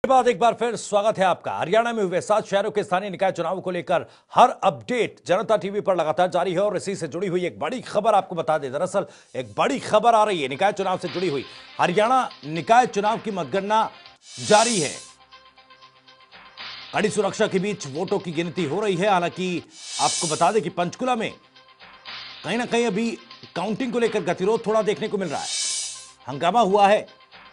बाद एक बार फिर स्वागत है आपका। हरियाणा में हुए 7 शहरों के स्थानीय निकाय चुनाव को लेकर हर अपडेट जनता टीवी पर लगातार जारी है और इसी से जुड़ी हुई एक बड़ी खबर आपको बता दें। दरअसल एक बड़ी खबर आ रही है निकाय चुनाव से जुड़ी हुई। हरियाणा निकाय चुनाव की मतगणना जारी है। कड़ी सुरक्षा के बीच वोटों की गिनती हो रही है। हालांकि आपको बता दें कि पंचकुला में कहीं ना कहीं अभी काउंटिंग को लेकर गतिरोध थोड़ा देखने को मिल रहा है। हंगामा हुआ है,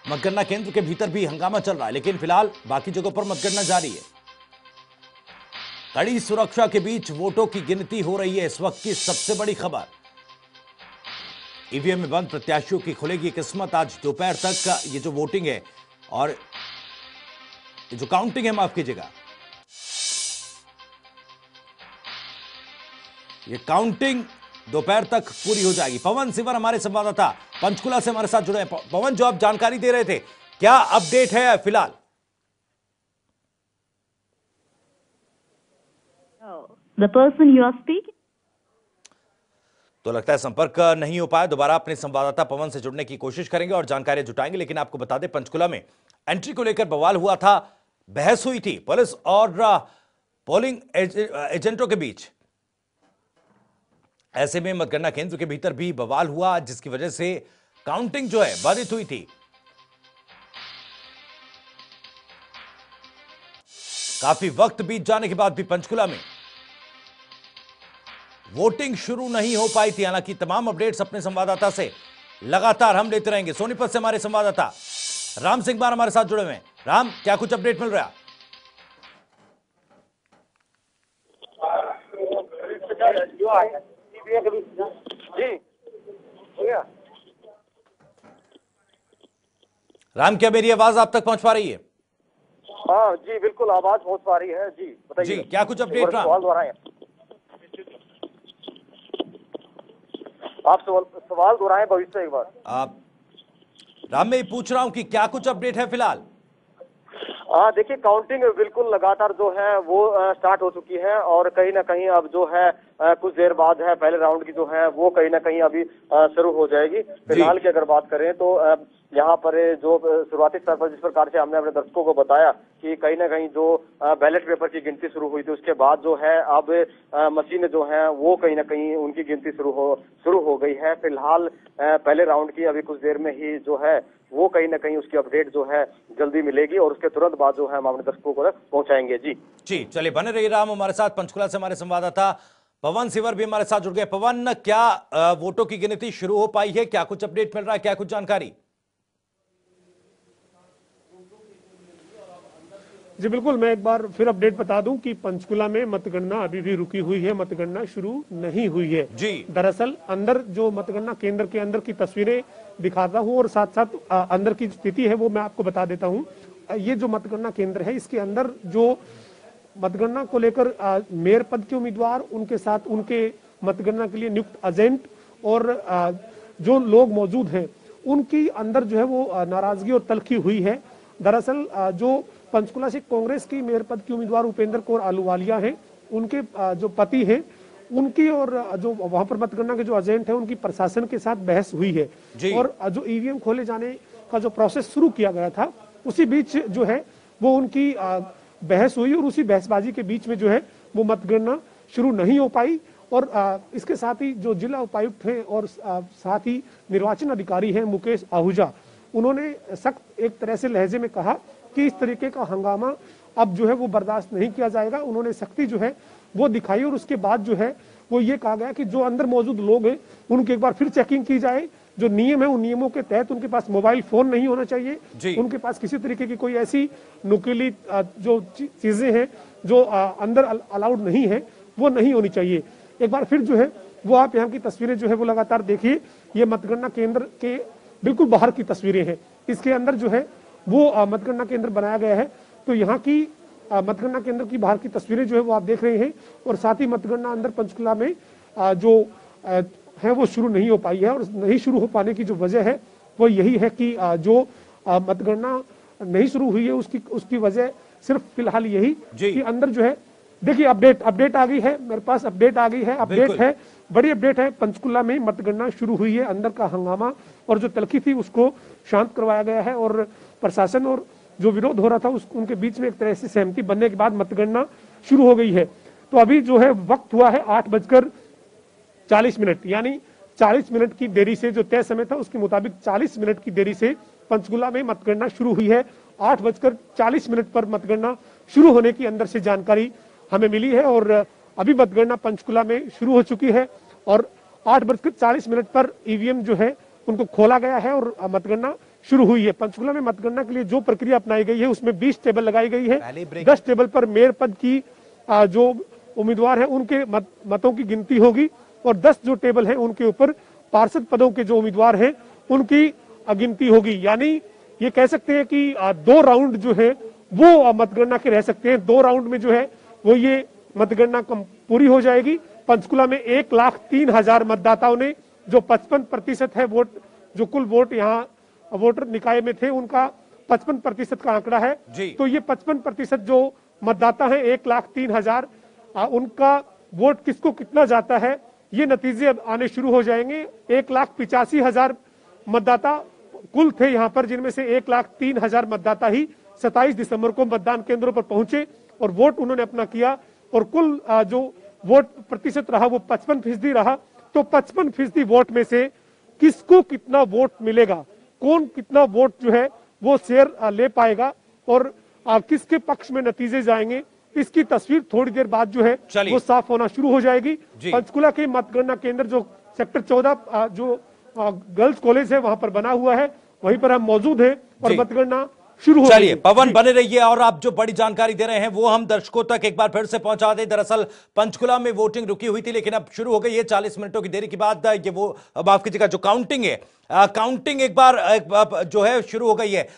मतगणना केंद्र के भीतर भी हंगामा चल रहा है, लेकिन फिलहाल बाकी जगहों पर मतगणना जारी है। कड़ी सुरक्षा के बीच वोटों की गिनती हो रही है। इस वक्त की सबसे बड़ी खबर, ईवीएम में बंद प्रत्याशियों की खुलेगी किस्मत। आज दोपहर तक ये जो वोटिंग है और ये जो काउंटिंग है, माफ कीजिएगा, ये काउंटिंग दोपहर तक पूरी हो जाएगी। पवन सिवर हमारे संवाददाता पंचकुला से हमारे साथ जुड़े हैं। पवन, जो आप जानकारी दे रहे थे, क्या अपडेट है फिलहाल? The person you are speaking. तो लगता है संपर्क नहीं हो पाया। दोबारा अपने संवाददाता पवन से जुड़ने की कोशिश करेंगे और जानकारी जुटाएंगे। लेकिन आपको बता दें, पंचकुला में एंट्री को लेकर बवाल हुआ था, बहस हुई थी पुलिस और पोलिंग एजेंटों के बीच। ऐसे में मतगणना केंद्र के भीतर भी बवाल हुआ, जिसकी वजह से काउंटिंग जो है बाधित हुई थी। काफी वक्त बीत जाने के बाद भी पंचकुला में वोटिंग शुरू नहीं हो पाई थी। हालांकि तमाम अपडेट्स अपने संवाददाता से लगातार हम लेते रहेंगे। सोनीपत से हमारे संवाददाता राम सिंह बार हमारे साथ जुड़े हुए हैं। राम, क्या कुछ अपडेट मिल रहा है? जी राम, क्या मेरी आवाज आप तक पहुंच पा रही है? हाँ जी, बिल्कुल आवाज पहुंच पा रही है। जी बताइए जी, क्या कुछ अपडेट रहा? सवाल दोहराएं आप, सवाल दोहराएं भविष्य एक बार। आप राम, मैं पूछ रहा हूं कि क्या कुछ अपडेट है फिलहाल? देखिए, काउंटिंग बिल्कुल लगातार जो है वो स्टार्ट हो चुकी है और कहीं ना कहीं अब जो है कुछ देर बाद है पहले राउंड की जो है वो कहीं ना कहीं अभी शुरू हो जाएगी। फिलहाल की अगर बात करें तो यहाँ पर जो शुरुआती स्तर पर जिस प्रकार से हमने अपने दर्शकों को बताया कि कहीं ना कहीं जो बैलेट पेपर की गिनती शुरू हुई थी, उसके बाद जो है अब मशीनें जो हैं वो कहीं ना कहीं उनकी गिनती शुरू हो गई है। फिलहाल पहले राउंड की अभी कुछ देर में ही जो है वो कहीं ना कहीं उसकी अपडेट जो है जल्दी मिलेगी और उसके तुरंत बाद जो है हम अपने दर्शकों को पहुंचाएंगे। जी चलिए, बने रहिए राम हमारे साथ। पंचकुला से हमारे संवाददाता पवन सिवर भी हमारे साथ जुड़ गए। पवन, क्या वोटों की गिनती शुरू हो पाई है? क्या कुछ अपडेट मिल रहा है? क्या कुछ जानकारी? जी बिल्कुल, मैं एक बार फिर अपडेट बता दूं कि पंचकुला में मतगणना अभी भी रुकी हुई है, मतगणना शुरू नहीं हुई है। जी, दरअसल अंदर जो मतगणना केंद्र के अंदर की तस्वीरें दिखाता हूं और साथ साथ अंदर की स्थिति है वो मैं आपको बता देता हूं। ये जो मतगणना केंद्र है, इसके अंदर जो मतगणना को लेकर मेयर पद के उम्मीदवार, उनके साथ उनके मतगणना के लिए नियुक्त एजेंट और जो लोग मौजूद हैं, उनकी अंदर जो है वो नाराजगी और तल्खी हुई है। दरअसल जो पंचकुला से कांग्रेस की मेयर पद की उम्मीदवार उपेंद्र कौर आलूवालिया हैं, उनके जो पति हैं, उनकी और जो वहां पर मतगणना के जो एजेंट हैं, उनकी प्रशासन के साथ बहस हुई है और जो ईवीएम खोले जाने का जो प्रोसेस शुरू किया गया था, उसी बीच जो है वो उनकी बहस हुई और उसी बहसबाजी के बीच में जो है वो मतगणना शुरू नहीं हो पाई। और इसके साथ ही जो जिला उपायुक्त हैं और साथ ही निर्वाचन अधिकारी हैं मुकेश आहूजा, उन्होंने सख्त एक तरह से लहजे में कहा कि इस तरीके का हंगामा अब जो है वो बर्दाश्त नहीं किया जाएगा। उन्होंने सख्ती जो है वो दिखाई और उसके बाद जो है वो ये कहा गया कि जो अंदर मौजूद लोग हैं उनकी एक बार फिर चेकिंग की जाए। जो नियम है उन नियमों के तहत उनके पास मोबाइल फोन नहीं होना चाहिए, उनके पास किसी तरीके की कोई ऐसी नुकीली जो चीजें हैं जो अंदर अलाउड नहीं है वो नहीं होनी चाहिए। एक बार फिर जो है वो आप यहाँ की तस्वीरें जो है वो लगातार देखिए। ये मतगणना केंद्र के बिल्कुल बाहर की तस्वीरें हैं। इसके अंदर जो है वो मतगणना केंद्र बनाया गया है। तो यहाँ की मतगणना केंद्र की बाहर की तस्वीरें जो है वो आप देख रहे हैं और साथ ही मतगणना अंदर पंचकुला में जो है वो शुरू नहीं हो पाई है। और नहीं शुरू हो पाने की जो वजह है वो यही है कि जो मतगणना नहीं शुरू हुई है उसकी वजह सिर्फ फिलहाल यही कि अंदर जो है, देखिए अपडेट आ गई है मेरे पास, अपडेट आ गई है, अपडेट है, बड़ी अपडेट है। पंचकुला में मतगणना शुरू हुई है, अंदर का हंगामा और जो तल्खी थी उसको शांत करवाया गया है और प्रशासन और जो विरोध हो रहा था उनके बीच में एक तरह से सहमति बनने के बाद मतगणना शुरू हो गई है। तो अभी जो है वक्त हुआ है 8:40, यानी 40 मिनट की देरी से, जो तय समय था उसके मुताबिक 40 मिनट की देरी से पंचकुला में मतगणना शुरू हुई है। 8:40 पर मतगणना शुरू होने की अंदर से जानकारी हमें मिली है और अभी मतगणना पंचकुला में शुरू हो चुकी है और 8:40 पर ईवीएम जो है उनको खोला गया है और मतगणना शुरू हुई है। पंचकुला में मतगणना के लिए जो प्रक्रिया अपनाई गई है उसमें 20 टेबल लगाई गई है। 10 टेबल पर मेयर पद की जो उम्मीदवार है उनके मतों की गिनती होगी और 10 जो टेबल है उनके ऊपर पार्षद पदों के जो उम्मीदवार हैं उनकी गिनती होगी। यानी ये कह सकते हैं कि 2 राउंड जो है वो मतगणना के रह सकते हैं। 2 राउंड में जो है वो ये मतगणना पूरी हो जाएगी। पंचकुला में 1,03,000 मतदाताओं ने, जो 55% है वोट, जो कुल वोट यहाँ वोटर निकाय में थे उनका 55% का आंकड़ा है। तो ये 55% जो मतदाता है 1,03,000, उनका वोट किसको कितना जाता है ये नतीजे अब आने शुरू हो जाएंगे। 1,85,000 मतदाता कुल थे यहाँ पर, जिनमें से 1,03,000 मतदाता ही 27 दिसंबर को मतदान केंद्रों पर पहुंचे और वोट उन्होंने अपना किया और कुल जो वोट प्रतिशत रहा वो 55% रहा। तो 55% वोट में से किसको कितना वोट मिलेगा, कौन कितना वोट जो है वो शेयर ले पाएगा और किसके पक्ष में नतीजे जाएंगे, इसकी तस्वीर थोड़ी देर बाद जो है वो साफ होना शुरू हो जाएगी। पंचकुला के मतगणना केंद्र जो सेक्टर 14 जो गर्ल्स कॉलेज है वहां पर बना हुआ है, वहीं पर हम मौजूद हैं और मतगणना शुरू हो। चलिए पवन बने रहिए और आप जो बड़ी जानकारी दे रहे हैं वो हम दर्शकों तक एक बार फिर से पहुंचा दें। दरअसल पंचकुला में वोटिंग रुकी हुई थी लेकिन अब शुरू हो गई है। 40 मिनटों की देरी के बाद ये वो माफ कीजिएगा जो काउंटिंग है, काउंटिंग एक बार जो है शुरू हो गई है।